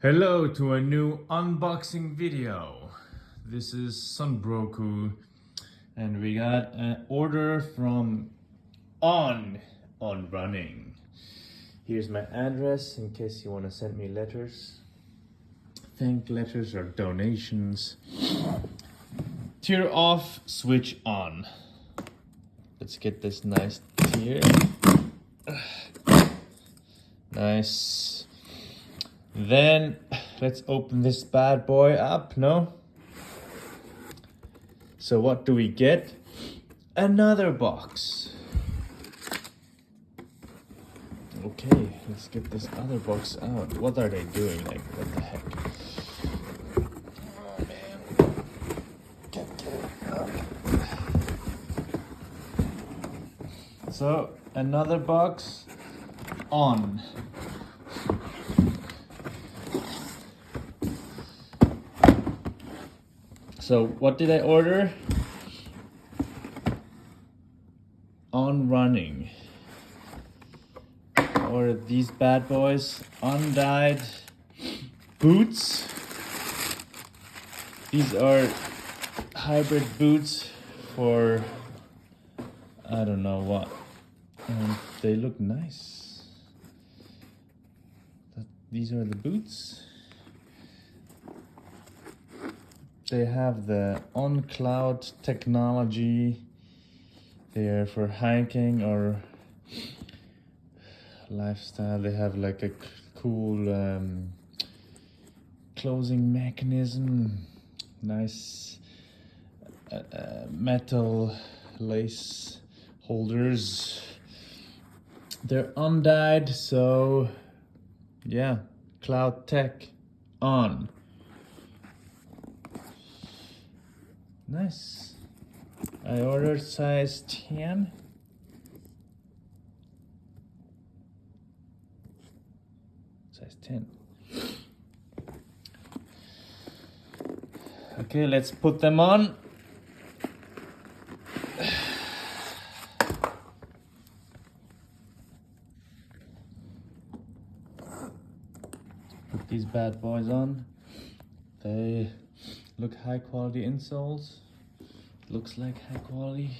Hello to a new unboxing video. This is Sunbroku and we got an order from On Running. Here's my address in case you want to send me letters. Thank letters or donations. Tear off, switch on. Let's get this nice tear. Nice. Then let's open this bad boy up, no? So what do we get? Another box. Okay, let's get this other box out. What are they doing? Like, what the heck? Oh man. Get it up. So, another box. On. So what did I order? On Running. I ordered these bad boys, undyed boots. These are hybrid boots for I don't know what. And they look nice. These are the boots. They have the On Cloud technology. They are for hiking or lifestyle. They have like a cool closing mechanism. Nice metal lace holders. They're undyed, so yeah, Cloud Tech On. Nice. I ordered size 10. Size 10. Okay, let's put them on. Put these bad boys on. They look high quality insoles. Looks like high quality.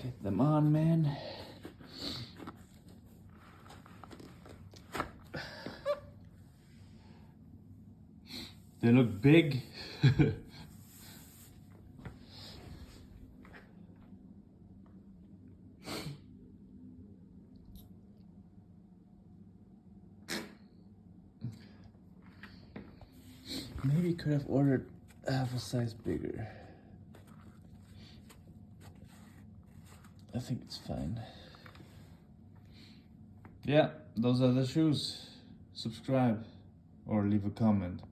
Get them on, man. They look big. Maybe could have ordered half a size bigger. I think it's fine. Yeah, those are the shoes. Subscribe or leave a comment.